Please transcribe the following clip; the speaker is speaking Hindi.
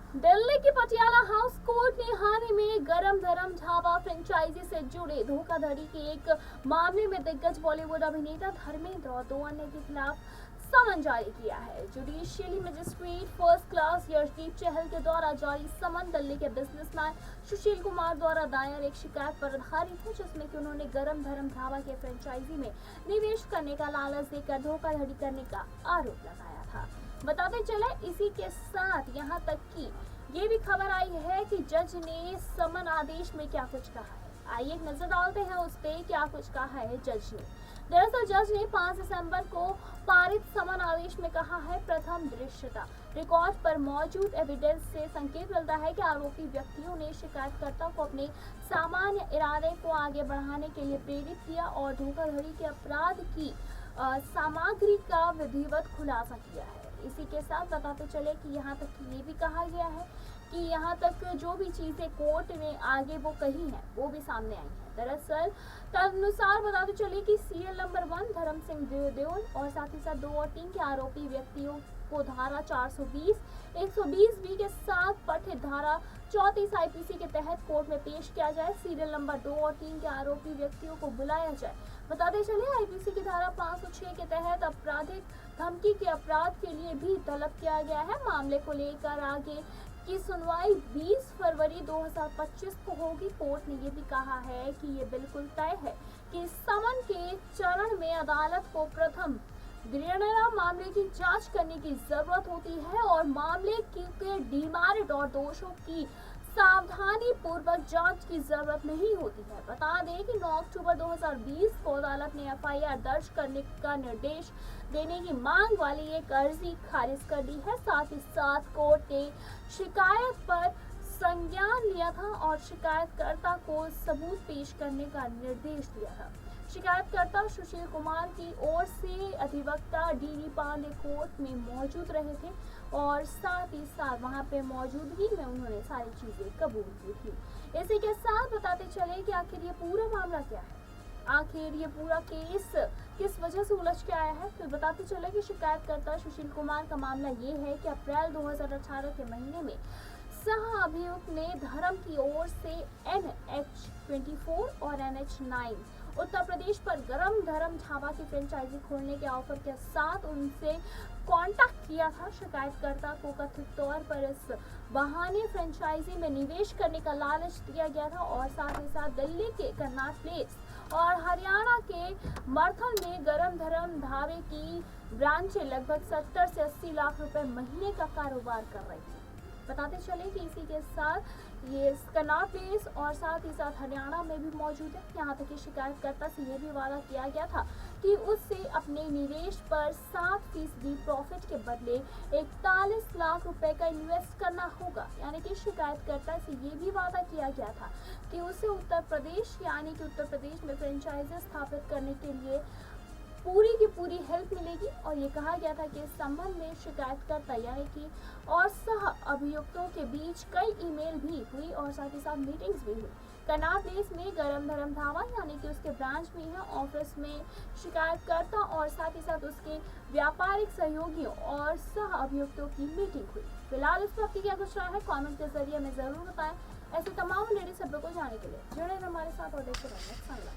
दिल्ली की पटियाला हाउस कोर्ट ने हाल ही में गरम धरम ढाबा फ्रेंचाइजी से जुड़े धोखाधड़ी के एक मामले में दिग्गज बॉलीवुड अभिनेता धर्मेंद्र और दो अन्य के खिलाफ समन जारी किया है। Judicial magistrate first class Yashdeep Chahal के द्वारा जारी समन दिल्ली के बिजनेसमैन सुशील कुमार द्वारा दायर एक शिकायत पर आधारित है, जिसमें कि उन्होंने गरम धरम ढाबा के फ्रेंचाइजी में निवेश करने का लालच देकर धोखाधड़ी करने का आरोप लगाया था। बताते चले इसी के साथ यहाँ तक कि ये भी खबर आई है कि जज ने समन आदेश में क्या कुछ कहा है। आइए एक नजर डालते हैं उस पे क्या कुछ कहा है जज ने। दरअसल जज ने 5 दिसंबर को पारित समन आदेश में कहा है, प्रथम दृश्यता रिकॉर्ड पर मौजूद एविडेंस से संकेत मिलता है कि आरोपी व्यक्तियों ने शिकायतकर्ता को अपने सामान्य इरादे को आगे बढ़ाने के लिए प्रेरित किया और धोखाधड़ी के अपराध की सामग्री का विधिवत खुलासा किया है। इसी के साथ बताते चले कि यहाँ तक कि ये भी कहा गया है कि यहाँ तक जो भी चीजें कोर्ट ने आगे वो कही हैं वो भी सामने आई हैं। दरअसल तदनुसार बताते चले कि सीरियल नंबर 1 धर्म सिंह देओल और साथ ही साथ 2 और 3 के आरोपी व्यक्तियों को धारा 420, 120 बी के साथ पठित धारा 34 आईपीसी के तहत कोर्ट में पेश किया जाए। सीरियल नंबर 2 और 3 के आरोपी व्यक्तियों को बुलाया जाए। बताते चले आईपीसी की धारा 506 के तहत आपराधिक धमकी के अपराध के लिए भी तलब किया गया है। मामले को लेकर आगे की सुनवाई 20 फरवरी 2025 को होगी। कोर्ट ने ये भी कहा है कि ये बिल्कुल तय है कि समन के चरण में अदालत को प्रथम दृढ़ता मामले की जांच करने की जरूरत होती है और मामले के डिमेरिट और दोषों की सावधानी पूर्वक जांच की जरूरत नहीं होती है। बता दें कि 9 अक्टूबर 2020 को अदालत ने एफआईआर दर्ज करने का निर्देश देने की मांग वाली एक अर्जी खारिज कर दी है। साथ ही साथ कोर्ट ने शिकायत पर संज्ञान लिया था और शिकायतकर्ता को सबूत पेश करने का निर्देश दिया था। शिकायतकर्ता सुशील कुमार की ओर से अधिवक्ता डीडी पांडे कोर्ट में मौजूद रहे थे और साथ ही साथ वहां पे मौजूदगी में उन्होंने सारी चीजें कबूल की थी। इसी के साथ बताते चले कि आखिर ये पूरा मामला क्या है, आखिर ये पूरा केस किस वजह से उलझ के आया है। तो बताते चले कि शिकायतकर्ता सुशील कुमार का मामला ये है कि अप्रैल 2018 के महीने में सह अभियुक्त ने धर्म की ओर से NH24 और NH9 उत्तर प्रदेश पर गरम धरम ढाबा की फ्रेंचाइजी खोलने के ऑफर के साथ उनसे कांटेक्ट किया था। शिकायतकर्ता को कथित तौर पर इस बहाने फ्रेंचाइजी में निवेश करने का लालच दिया गया था और साथ ही साथ दिल्ली के कन्नाट प्लेस और हरियाणा के मरथल में गरम धरम ढाबे की ब्रांचें लगभग 70 से 80 लाख रुपए महीने का कारोबार कर रही थी। बताते चले कि इसी के साथ ये कन्नाट प्लेस और साथ ही साथ हरियाणा में भी मौजूद है। यहाँ तक कि शिकायतकर्ता से ये भी वादा किया गया था कि उससे अपने निवेश पर 7% प्रॉफिट के बदले 41 लाख रुपए का इन्वेस्ट करना होगा। यानी कि शिकायतकर्ता से ये भी वादा किया गया था कि उसे उत्तर प्रदेश में फ्रेंचाइजी स्थापित करने के लिए पूरी की पूरी हेल्प मिलेगी। और ये कहा गया था कि इस संबंध में शिकायतकर्ता यानी कि और सह अभियुक्तों के बीच कई ईमेल भी हुई और साथ ही साथ मीटिंग्स भी हुई। कन्नाट प्लेस में गरम धरम ढाबा यानी कि उसके ब्रांच भी है, ऑफिस में शिकायतकर्ता और साथ ही साथ उसके व्यापारिक सहयोगियों और सह अभियुक्तों की मीटिंग हुई। फिलहाल इस पर आपकी क्या कुछ राय है, कमेंट के जरिए हमें जरूर बताएं। ऐसे तमाम लेडीज खबरों को जानने के लिए जुड़े रहिए हमारे साथ और देखते रहिए।